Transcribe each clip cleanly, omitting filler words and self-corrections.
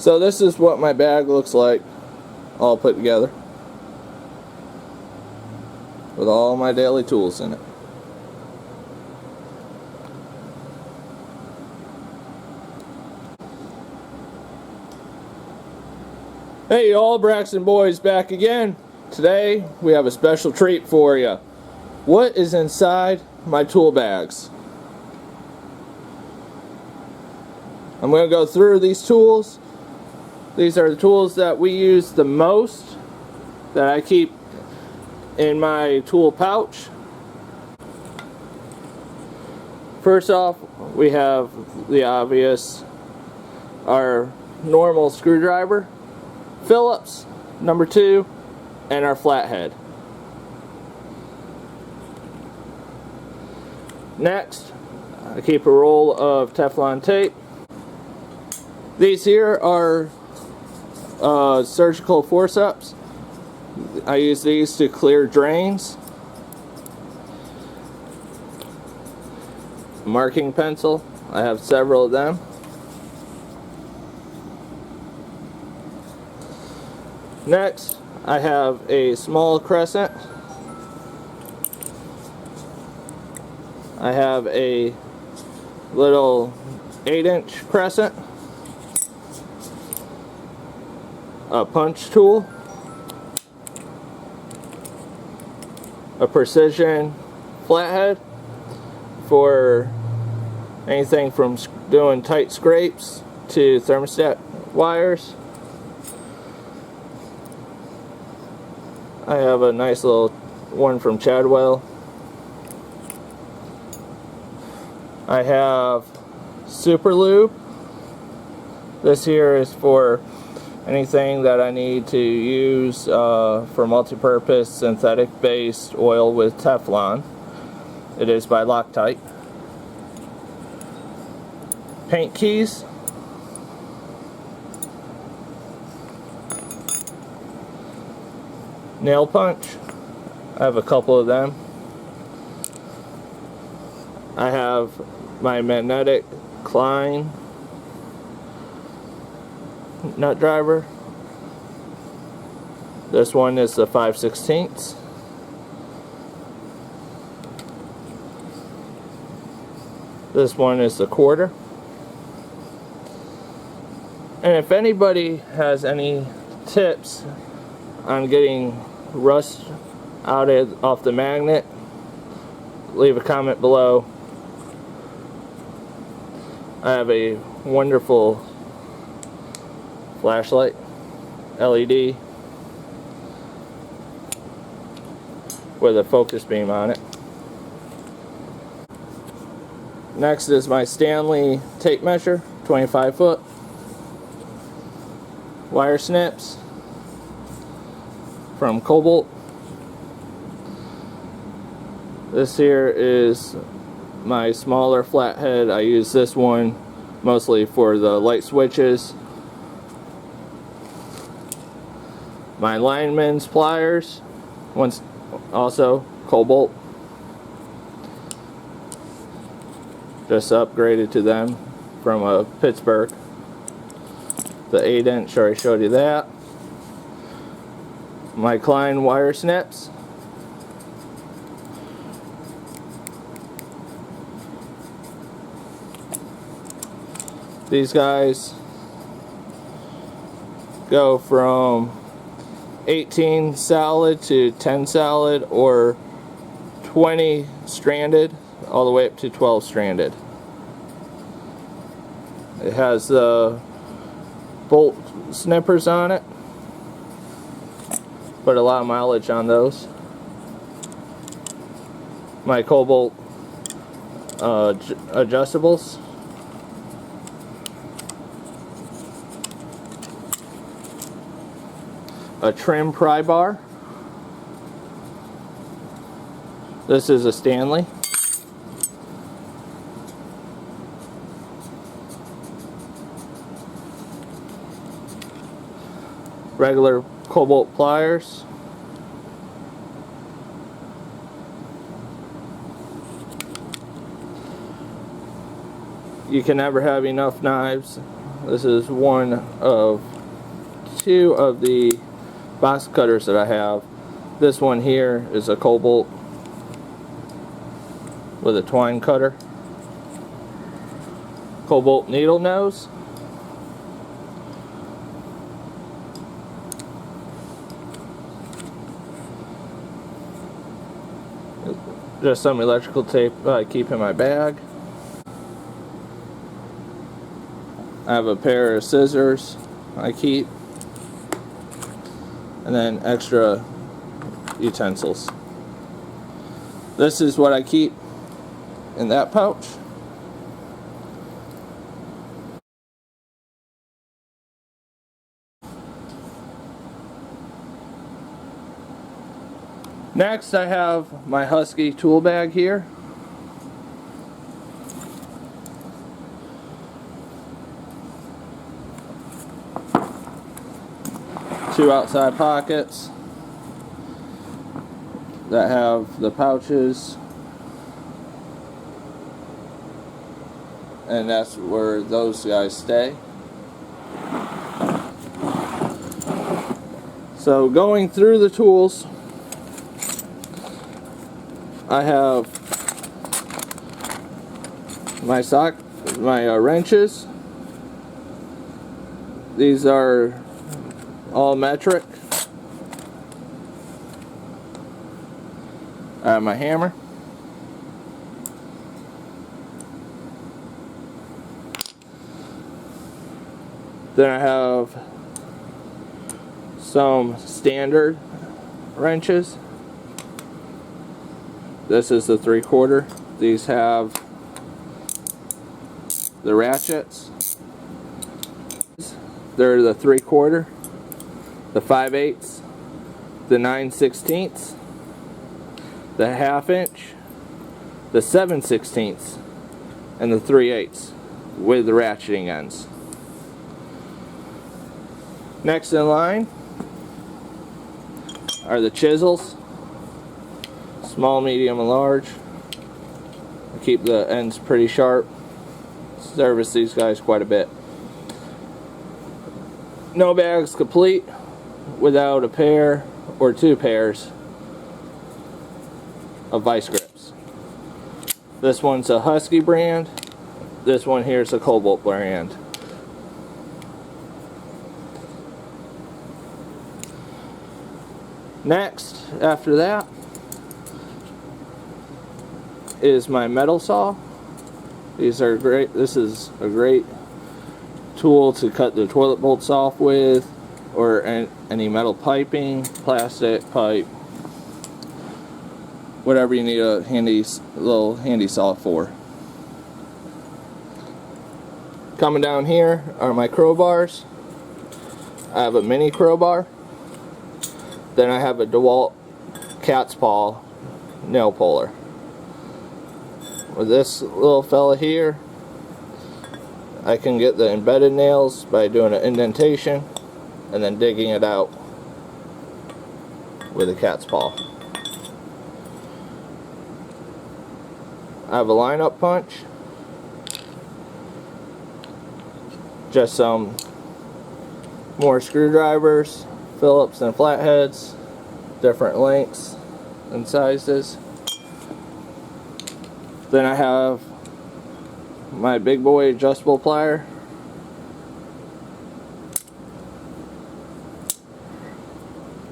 So this is what my bag looks like, all put together, with all my daily tools in it. Hey y'all, Braxton Boys back again. Today we have a special treat for you. What is inside my tool bags? I'm going to go through these tools. These are the tools that we use the most, that I keep in my tool pouch. First off, we have the obvious, our normal screwdriver, Phillips number 2, and our flathead. Next, I keep a roll of Teflon tape. These here are surgical forceps. I use these to clear drains. Marking pencil. I have several of them. Next, I have a small crescent. I have a little 8-inch crescent. A punch tool. A precision flathead for anything from doing tight scrapes to thermostat wires. I have a nice little one from Chadwell. I have super lube. This here is for anything that I need to use for multi-purpose synthetic based oil with Teflon. It is by Loctite. Paint keys. Nail punch. I have a couple of them. I have my magnetic Klein nut driver. This one is the 5/16. This one is the 1/4. And if anybody has any tips on getting rust off the magnet, leave a comment below. I have a wonderful flashlight, LED, with a focus beam on it. Next is my Stanley tape measure, 25 foot. Wire snips from Cobalt. This here is my smaller flathead. I use this one mostly for the light switches. My lineman's pliers, once also Cobalt. Just upgraded to them from Pittsburgh. The 8-inch, already showed you that. My Klein wire snips. These guys go from 18 solid to 10 solid, or 20 stranded all the way up to 12 stranded. It has the bolt snippers on it, but a lot of mileage on those. My Cobalt adjustables. A trim pry bar. This is a Stanley. Regular Cobalt pliers. You can never have enough knives This is one of two of the box cutters that I have. This one here is a Cobalt with a twine cutter. Cobalt needle nose. Just some electrical tape I keep in my bag. I have a pair of scissors I keep, and then extra utensils. This is what I keep in that pouch. Next, I have my Husky tool bag here. Two outside pockets that have the pouches, and that's where those guys stay. So going through the tools, I have my wrenches. These are all metric. I have my hammer. Then I have some standard wrenches. This is the 3/4. These have the ratchets. They're the 3/4, the 5/8, the 9/16, the 1/2 inch, the 7/16, and the 3/8 with the ratcheting ends. Next in line are the chisels. Small, medium, and large. I keep the ends pretty sharp. Service these guys quite a bit. No bag's complete without a pair or two pairs of vice grips. This one's a Husky brand. This one here is a Cobalt brand. Next, after that, is my metal saw. These are great. This is a great tool to cut the toilet bolts off with, or any metal piping, plastic pipe, whatever you need a little handy saw for. Coming down here are my crowbars. I have a mini crowbar. Then I have a DeWalt cat's paw nail puller. With this little fella here, I can get the embedded nails by doing an indentation and then digging it out with a cat's paw. I have a line-up punch, just some more screwdrivers, Phillips and flatheads, different lengths and sizes. Then I have my big boy adjustable plier.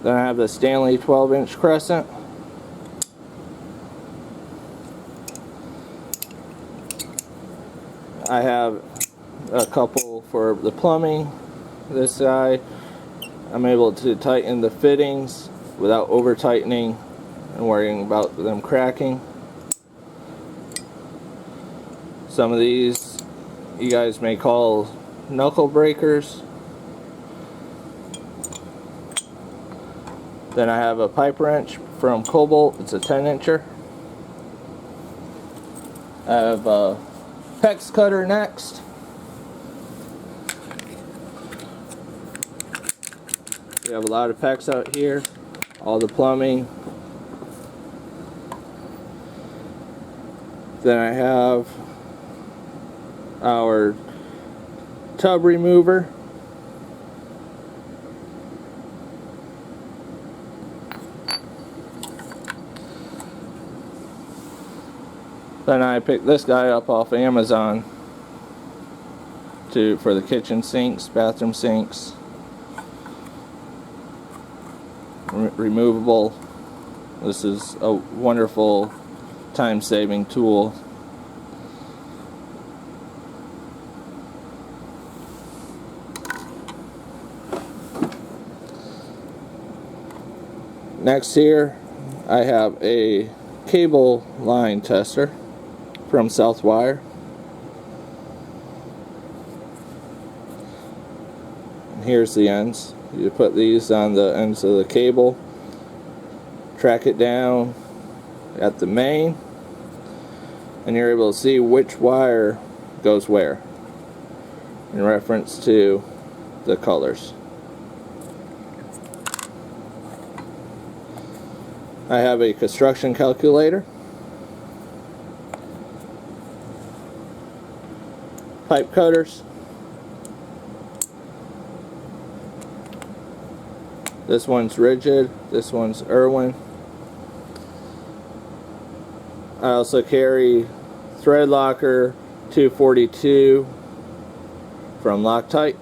Then I have the Stanley 12-inch crescent. I have a couple for the plumbing. This guy, I'm able to tighten the fittings without over tightening and worrying about them cracking. Some of these you guys may call knuckle breakers. Then I have a pipe wrench from Cobalt. It's a 10-incher. I have a PEX cutter next. We have a lot of PEX out here. All the plumbing. Then I have our tub remover. Then I picked this guy up off Amazon for the kitchen sinks, bathroom sinks. Removable. This is a wonderful time-saving tool. Next here I have a cable line tester from Southwire. And here's the ends. You put these on the ends of the cable, track it down at the main, and you're able to see which wire goes where in reference to the colors. I have a construction calculator, pipe cutters. This one's rigid, this one's Irwin. I also carry thread locker 242 from Loctite.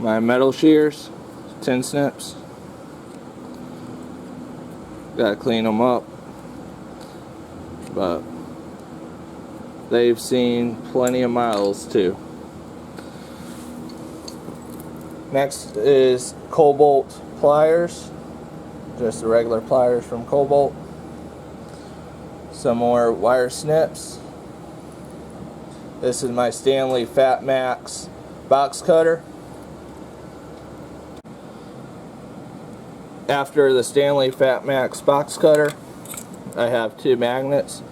My metal shears, tin snips. Gotta clean them up, but they've seen plenty of miles too. Next is Cobalt pliers, just the regular pliers from Cobalt. Some more wire snips. This is my Stanley Fat Max box cutter. After the Stanley Fat Max box cutter, I have two magnets.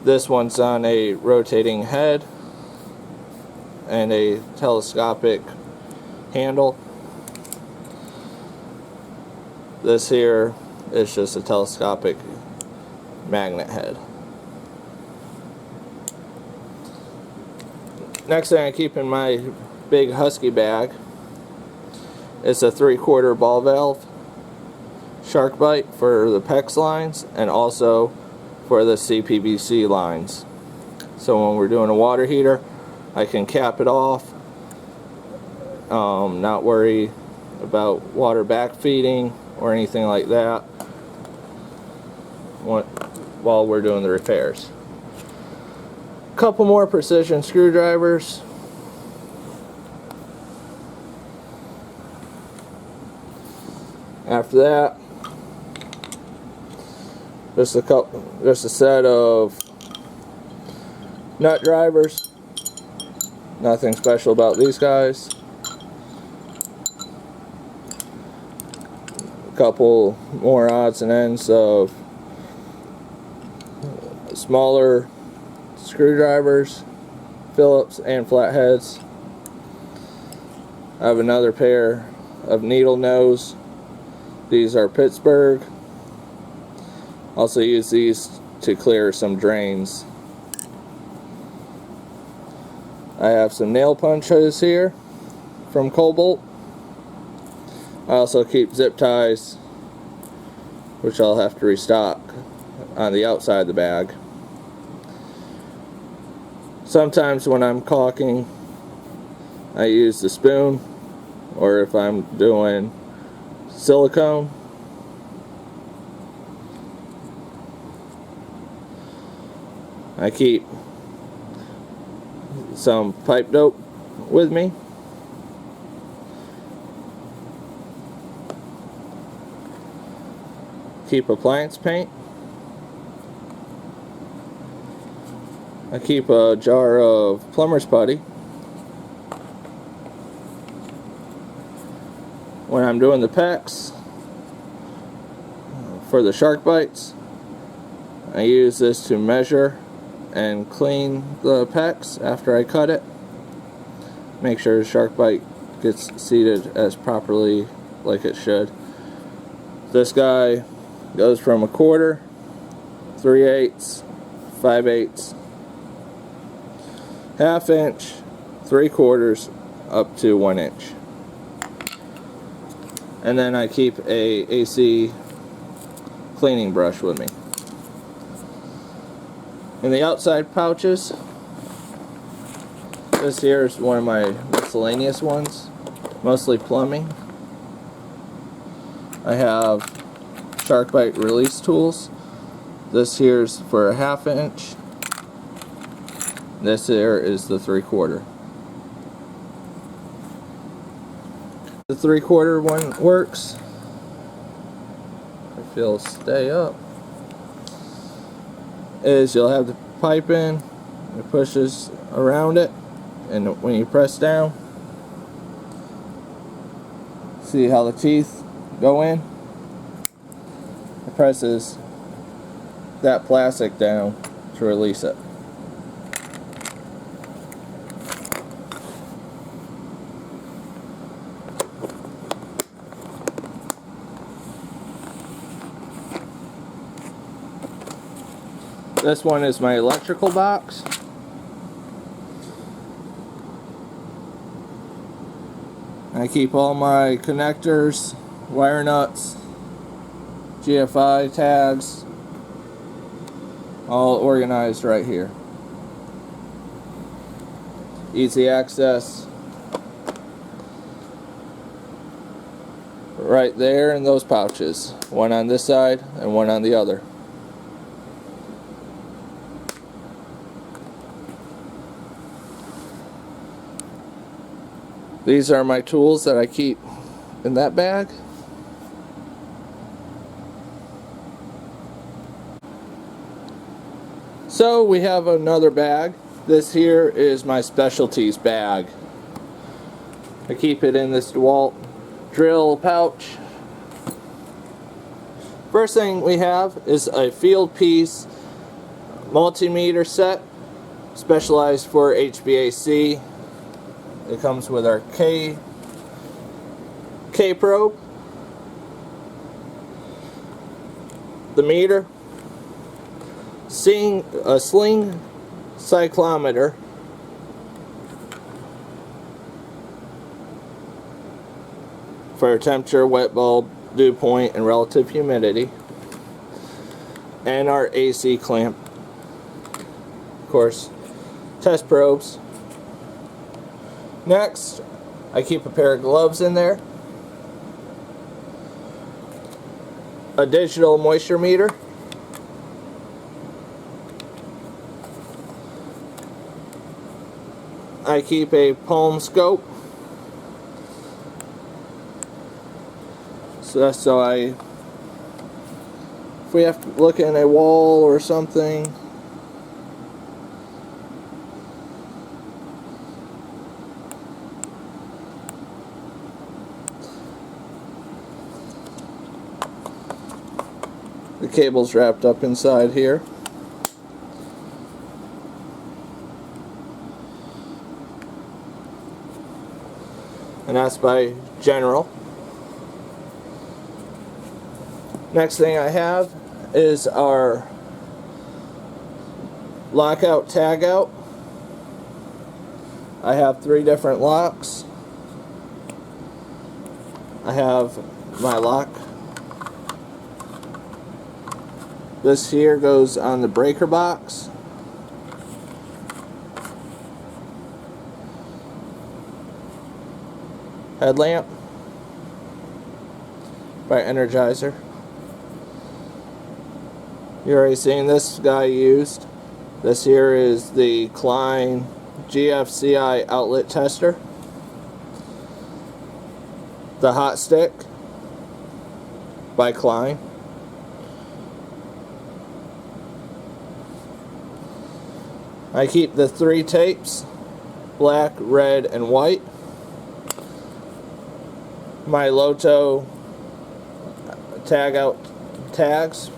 This one's on a rotating head and a telescopic handle. This here is just a telescopic magnet head. Next thing I keep in my big Husky bag is a 3/4 ball valve shark bite for the PEX lines and also for the CPVC lines. So when we're doing a water heater, I can cap it off, not worry about water backfeeding or anything like that while we're doing the repairs. A couple more precision screwdrivers. After that, just a set of nut drivers. Nothing special about these guys. A couple more odds and ends of smaller screwdrivers, Phillips and flatheads. I have another pair of needle nose. These are Pittsburgh. Also use these to clear some drains. I have some nail punches here from Cobalt. I also keep zip ties, which I'll have to restock on the outside of the bag. Sometimes when I'm caulking, I use the spoon, or if I'm doing silicone. I keep some pipe dope with me. Keep appliance paint. I keep a jar of plumber's putty. When I'm doing the PEX for the shark bites, I use this to measure and clean the PEX after I cut it. Make sure the shark bite gets seated as properly like it should. This guy goes from 1/4, 3/8, 5/8, ½ inch, 3/4, up to 1 inch. And then I keep a AC cleaning brush with me. In the outside pouches, this here is one of my miscellaneous ones, mostly plumbing. I have shark bite release tools. This here's for a ½ inch. This here is the 3/4. The 3/4 one works. If you'll stay up, is you'll have the pipe in, it pushes around it, and when you press down, see how the teeth go in? It presses that plastic down to release it. This one is my electrical box. I keep all my connectors, wire nuts, GFI tags, all organized right here. Easy access. Right there in those pouches. One on this side and one on the other. These are my tools that I keep in that bag. So we have another bag. This here is my specialties bag. I keep it in this DeWalt drill pouch. First thing we have is a field piece multimeter set, specialized for HVAC. It comes with our K probe, the meter, a sling cyclometer, for temperature, wet bulb, dew point, and relative humidity, and our AC clamp. Of course, test probes. Next, I keep a pair of gloves in there, a digital moisture meter, I keep a palm scope, so if we have to look in a wall or something, the cable's wrapped up inside here. And that's by General. Next thing I have is our lockout tagout. I have 3 different locks. I have my lock. This here goes on the breaker box. Headlamp by Energizer. You already seen this guy used. This here is the Klein GFCI outlet tester. The hot stick by Klein. I keep the 3 tapes, black, red, and white. My Loto tag-out tags.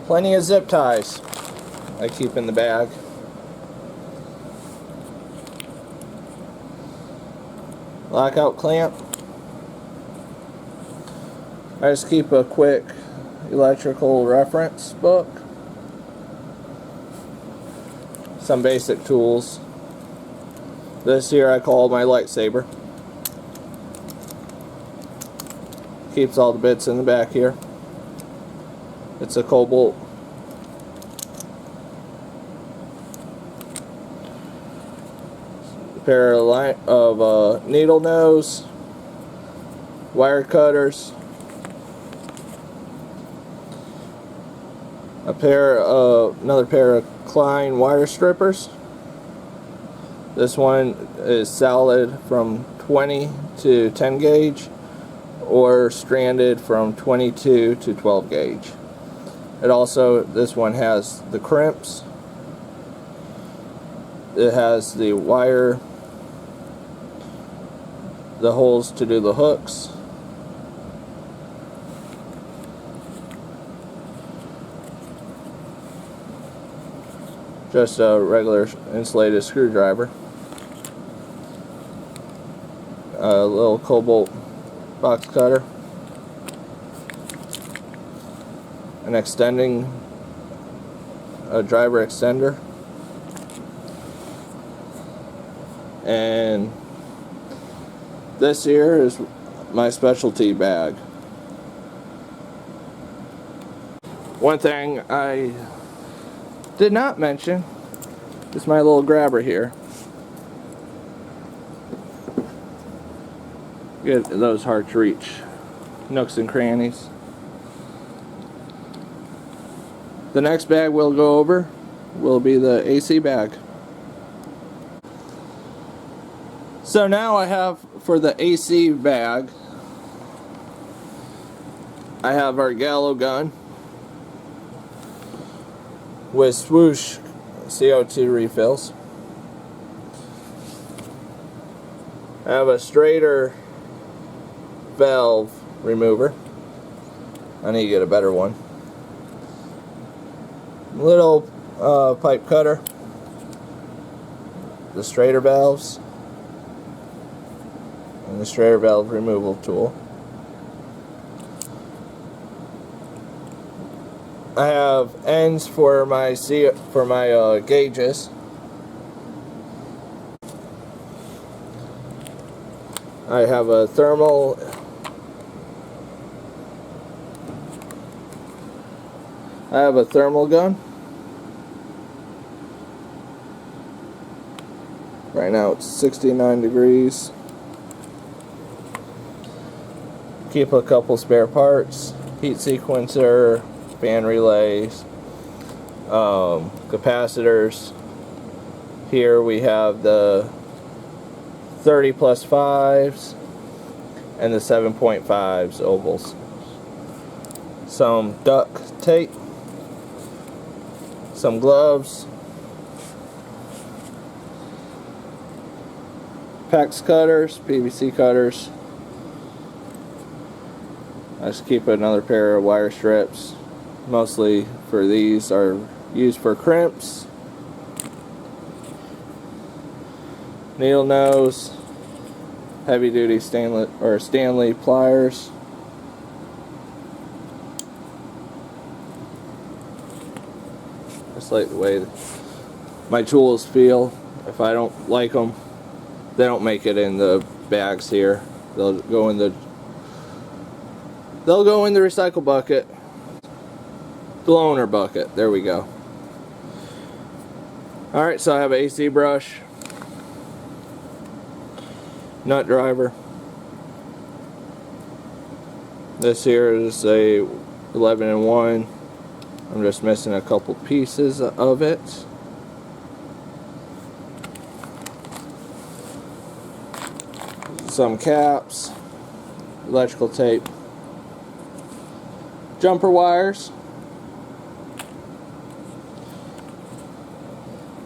Plenty of zip ties I keep in the bag. Lockout clamp. I just keep a quick electrical reference book. some basic tools. This here I call my lightsaber. Keeps all the bits in the back here. It's a cobalt. A pair of needle nose, wire cutters, another pair of Klein wire strippers. This one is solid from 20 to 10 gauge or stranded from 22 to 12 gauge. This one has the crimps. It has the wire, the holes to do the hooks. Just a regular insulated screwdriver. A little cobalt box cutter. A driver extender. And this here is my specialty bag. One thing I did not mention is my little grabber here. Get those hard to reach nooks and crannies. The next bag we'll go over will be the AC bag. So now I have, for the AC bag, I have our Gallo gun with swoosh CO2 refills. I have a straighter valve remover. I need to get a better one. Little pipe cutter, the straighter valves, and the straighter valve removal tool. I have ends for my gauges. I have a thermal gun. Right now it's 69 degrees. Keep a couple spare parts, heat sequencer, fan relays, capacitors. Here we have the 30 plus 5s and the 7.5s ovals. Some duct tape, some gloves, PEX cutters, PVC cutters. I just keep another pair of wire strips. Mostly for these are used for crimps. Needle nose, heavy duty Stanley pliers. Just like the way my tools feel. If I don't like them, they don't make it in the bags here. They'll go in the recycle bucket. The loaner bucket. There we go. Alright, so I have an AC brush, nut driver. This here is a 11-in-1. I'm just missing a couple pieces of it. Some caps, electrical tape, jumper wires.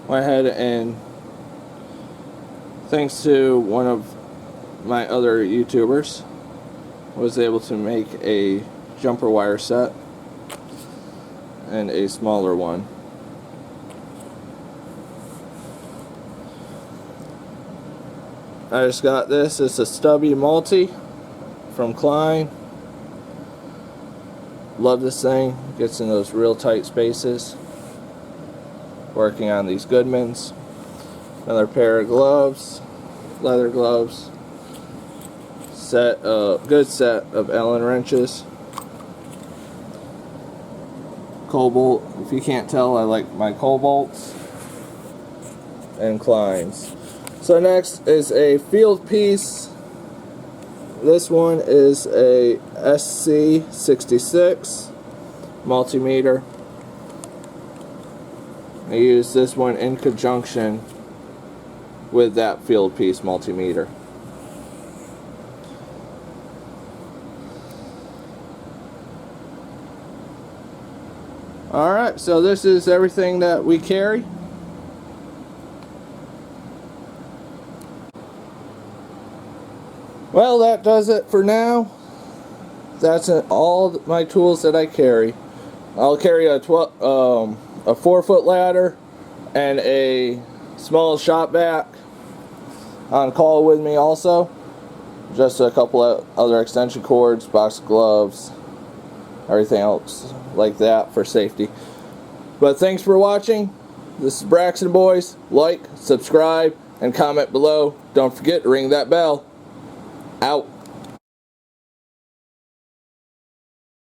Went ahead and, thanks to one of my other YouTubers, was able to make a jumper wire set and a smaller one. I just got this. It's a stubby multi from Klein. Love this thing. Gets in those real tight spaces. working on these Goodmans. Another pair of gloves, leather gloves. Good set of Allen wrenches. Cobalt. If you can't tell, I like my Cobalts and Kleins. So next is a field piece. This one is a SC66 multimeter. I use this one in conjunction with that field piece multimeter. Alright, so this is everything that we carry. Well, that does it for now. That's all my tools that I carry. I'll carry a 4-foot ladder and a small shop vac on call with me also. Just a couple of other extension cords, box of gloves, everything else like that for safety. But thanks for watching. This is Braxton Boys. Like, subscribe, and comment below. Don't forget to ring that bell. Out.